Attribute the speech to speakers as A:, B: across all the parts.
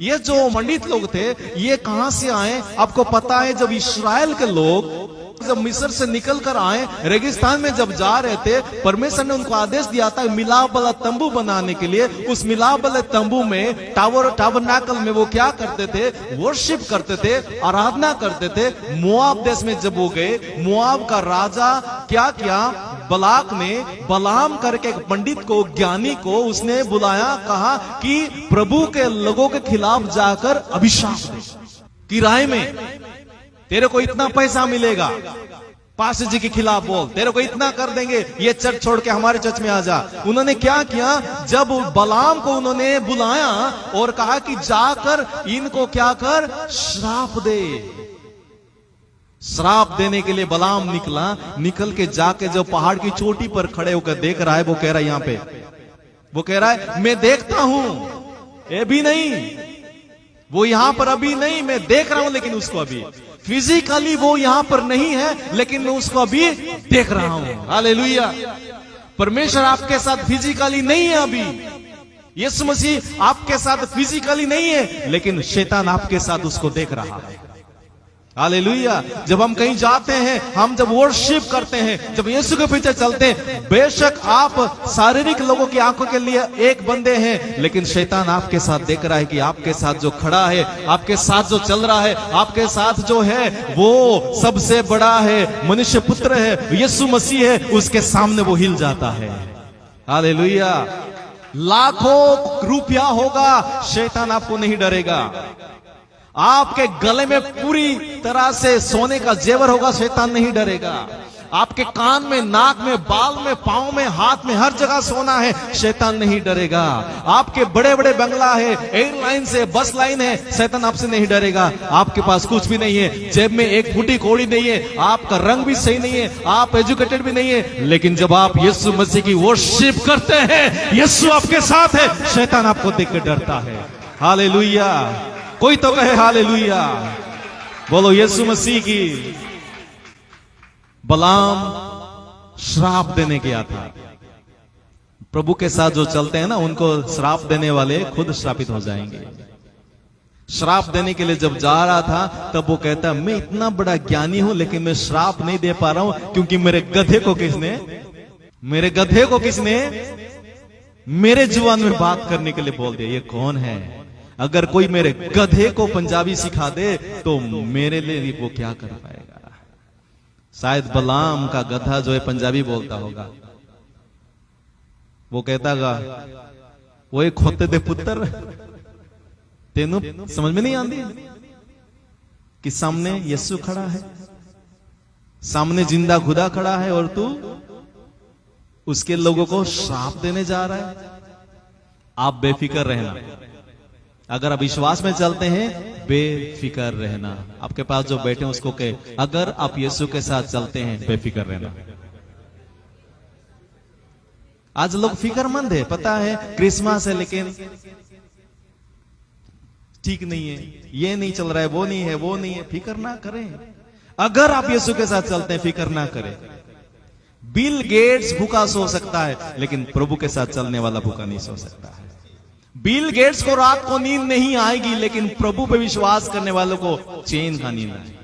A: ये जो पंडित लोग थे ये कहां से आए? आपको पता है, जब इस्राएल के लोग जब मिस्र से निकल कर आए, रेगिस्तान में जब जा रहे थे, परमेश्वर ने उनको आदेश दिया था मिलाप वाला तंबू बनाने के लिए। उस मिलाप वाले तंबू में टाबरनाकल में वो क्या करते थे? वर्शिप करते थे, आराधना करते थे। मोआब देश में जब वो गए, मोआब का राजा क्या किया? बलाक ने बलाम करके एक पंडित को, ज्ञानी को उसने बुलाया, कहा कि प्रभु के लोगों के खिलाफ जाकर अभिशाप दे, किराए में तेरे को इतना पैसा मिलेगा, पास्टर जी के खिलाफ बोल, तेरे को इतना कर देंगे, ये चर्च छोड़ के हमारे चर्च में आ जा। उन्होंने क्या किया? जब बलाम को उन्होंने बुलाया और कहा कि जाकर इनको क्या कर? श्राप दे। श्राप देने के लिए बलाम निकला, निकल के जाके जब पहाड़ की चोटी पर खड़े होकर देख रहा है, वो कह रहा है यहां पे, वो कह रहा है मैं देखता हूं, ये भी नहीं, वो यहां पर अभी नहीं, मैं देख रहा हूं, लेकिन उसको अभी फिजिकली वो यहां पर नहीं है, लेकिन मैं उसको अभी देख रहा हूं। हालेलुया। परमेश्वर आपके साथ फिजिकली नहीं है अभी, यीशु मसीह आपके साथ फिजिकली नहीं है, लेकिन शैतान आपके साथ उसको देख रहा है। हालेलुया। जब हम कहीं जाते हैं, हम जब वर्शिप करते हैं, जब यीशु के पीछे चलते हैं, बेशक आप शारीरिक लोगों की आंखों के लिए एक बंदे हैं, लेकिन शैतान आपके साथ देख रहा है कि आपके साथ जो खड़ा है, आपके साथ जो चल रहा है, आपके साथ जो है वो सबसे बड़ा है, मनुष्य पुत्र है, यीशु मसीह है, उसके सामने वो हिल जाता है। हालेलुया। लाखों रुपया होगा, शैतान आपको नहीं डरेगा। आपके गले में पूरी तरह से सोने का जेवर होगा, शैतान नहीं डरेगा। आपके कान में, नाक में, बाल में, पांव में, हाथ में, हर जगह सोना है, शैतान नहीं डरेगा। आपके बड़े बड़े बंगला है, एयरलाइन से, बस लाइन है, शैतान आपसे नहीं डरेगा। आपके पास कुछ भी नहीं है, जेब में एक फूटी कौड़ी नहीं है, आपका रंग भी सही नहीं है, आप एजुकेटेड भी नहीं है, लेकिन जब आप यीशु मसीह की वर्शिप करते हैं, यीशु आपके साथ है, शैतान आपको देख कर डरता है। हालेलुया। कोई तो कहे हालेलुया। बोलो यीशु मसीह की। बलाम श्राप देने गया था। प्रभु के साथ जो चलते हैं ना, उनको श्राप देने वाले खुद श्रापित हो जाएंगे। श्राप देने के लिए जब जा रहा था, तब वो कहता मैं इतना बड़ा ज्ञानी हूं, लेकिन मैं श्राप नहीं दे पा रहा हूं, क्योंकि मेरे गधे को किसने मेरे जुबान में बात करने के लिए बोल दिया। ये कौन है? अगर कोई मेरे गधे को पंजाबी सिखा दे तो मेरे लिए वो क्या कर पाएगा? शायद बलाम का गधा जो है पंजाबी बोलता होगा। वो कहता गा, वो एक खोते दे पुत्र, तेनू समझ में नहीं आती कि सामने यीशु खड़ा है, सामने जिंदा खुदा खड़ा है, और तू उसके लोगों को श्राप देने जा रहा है। आप बेफिक्र रहना। अगर आप विश्वास में चलते हैं, बेफिक्र रहना। आपके पास जो बैठे हैं उसको कहे, अगर आप यीशु के साथ चलते हैं, बेफिक्र रहना। आज लोग फिक्रमंद है, पता है क्रिसमस है, लेकिन ठीक नहीं है, ये नहीं चल रहा है, वो नहीं है, वो नहीं है। फिक्र ना करें। अगर आप यीशु के साथ चलते हैं, फिक्र ना करें। बिल गेट्स भूखा सो सकता है, लेकिन प्रभु के साथ चलने वाला भूखा नहीं सो सकता है। बिल गेट्स को रात को नींद नहीं आएगी, लेकिन प्रभु पे विश्वास करने वालों को चैन का नींद आएगी।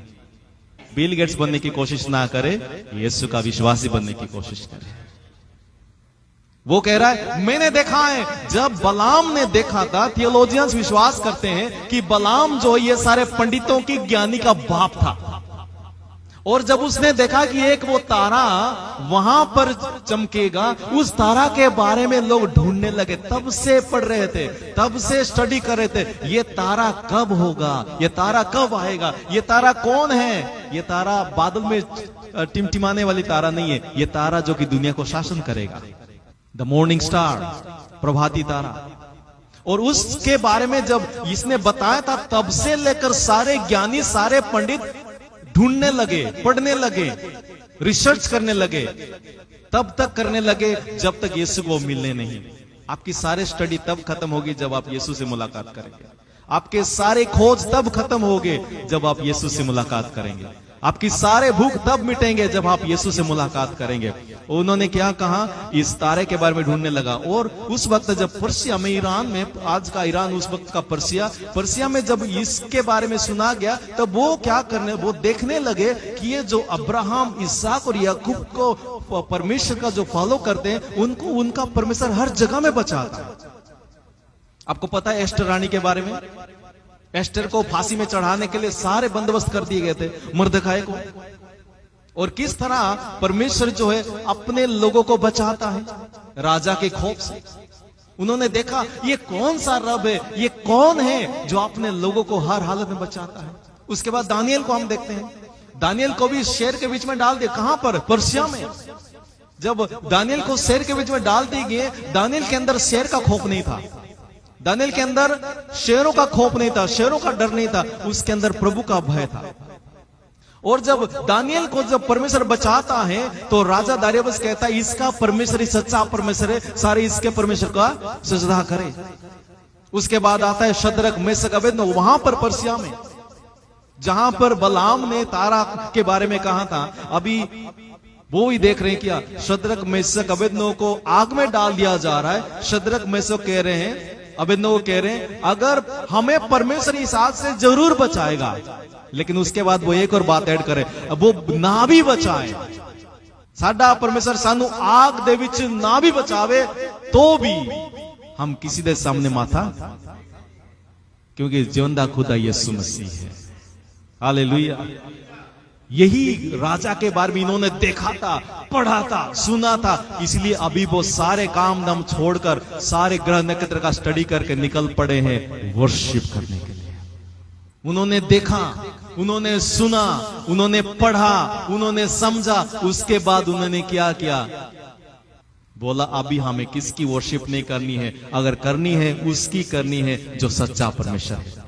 A: बिल गेट्स बनने की कोशिश ना करे, यीशु का विश्वासी बनने की कोशिश करे। वो कह रहा है मैंने देखा है, जब बलाम ने देखा था, थियोलॉजियंस विश्वास करते हैं कि बलाम जो ये सारे पंडितों की ज्ञानी का बाप था, और जब उसने देखा कि एक वो तारा वहां पर चमकेगा, उस तारा के बारे में लोग ढूंढने लगे। तब से पढ़ रहे थे, तब से स्टडी कर रहे थे, ये तारा कब होगा, ये तारा कब आएगा, ये तारा कौन है? ये तारा बादल में टिमटिमाने वाली तारा नहीं है, ये तारा जो कि दुनिया को शासन करेगा, द मॉर्निंग स्टार, प्रभाती तारा। और उसके बारे में जब इसने बताया था, तब से लेकर सारे ज्ञानी, सारे पंडित ढूंढने लगे, पढ़ने लगे, रिसर्च करने लगे, तब तक करने लगे जब तक यीशु को मिलने नहीं। आपकी सारे स्टडी तब खत्म होगी जब आप यीशु से मुलाकात करेंगे। आपके सारे खोज तब खत्म होंगे जब आप यीशु से मुलाकात करेंगे। आपकी सारे भूख तब मिटेंगे जब आप यीशु से मुलाकात करेंगे। उन्होंने क्या कहा, इस तारे के बारे में ढूंढने लगा। और उस वक्त जब पर्सिया में, ईरान में, आज का ईरान उस वक्त का पर्सिया में जब इसके बारे में सुना गया, तब वो क्या करने, वो देखने लगे कि ये जो अब्राहम, इसहाक और याकूब को परमेश्वर का जो फॉलो करते हैं, उनको उनका परमेश्वर हर जगह में बचाता है। आपको पता है एस्टर रानी के बारे में? एस्टर को फांसी में चढ़ाने के लिए सारे बंदोबस्त कर दिए गए थे, मर्दखाय को। और किस तरह परमेश्वर जो है अपने लोगों को बचाता है राजा के खौफ से। उन्होंने देखा ये कौन सा रब है, ये कौन है जो अपने लोगों को हर हालत में बचाता है। उसके बाद दानियल को हम देखते हैं, दानियल को भी शेर के बीच में डाल दिया। कहां पर? पर्सिया में। जब दानियल को शेर के बीच में डाल दिए गए, दानियल के अंदर शेर का खौफ नहीं था, दानियल के अंदर शेरों का खौफ नहीं था, शेरों का डर नहीं था, उसके अंदर प्रभु का भय था। और जब दानियल को जब परमेश्वर बचाता है, तो राजा दारियुस कहता है इसका परमेश्वर ही सच्चा परमेश्वर है, सारे इसके परमेश्वर का सजदा करे। उसके बाद आता है शद्रक, मेशक, अबेदनगो, वहां पर पर्सिया में, जहां पर बलाम ने तारा के बारे में कहा था, अभी वो ही देख रहे हैं क्या, शद्रक, मेशक, अबेदनगो को आग में डाल दिया जा रहा है। शद्रक, मेशक कह रहे हैं, अबेदनगो कह रहे हैं, अगर हमें परमेश्वर इस आग से जरूर बचाएगा, लेकिन उसके बाद वो एक और बात ऐड करे, वो ना भी बचाए, साडा परमेश्वर सानू आग दे विच ना भी बचावे, तो भी हम किसी दे सामने माथा, क्योंकि जिंदा खुदा यीशु मसीह है। हालेलुया। यही राजा के बारे में इन्होंने देखा था, पढ़ा था, सुना था, इसलिए अभी वो सारे काम धाम छोड़कर, सारे ग्रह नक्षत्र का स्टडी करके निकल पड़े हैं वर्शिप करने के लिए। उन्होंने देखा, उन्होंने सुना, उन्होंने पढ़ा, उन्होंने समझा, उसके बाद उन्होंने क्या किया, बोला अभी हमें किसकी वर्शिप नहीं करनी है, अगर करनी है उसकी करनी है जो सच्चा परमेश्वर है।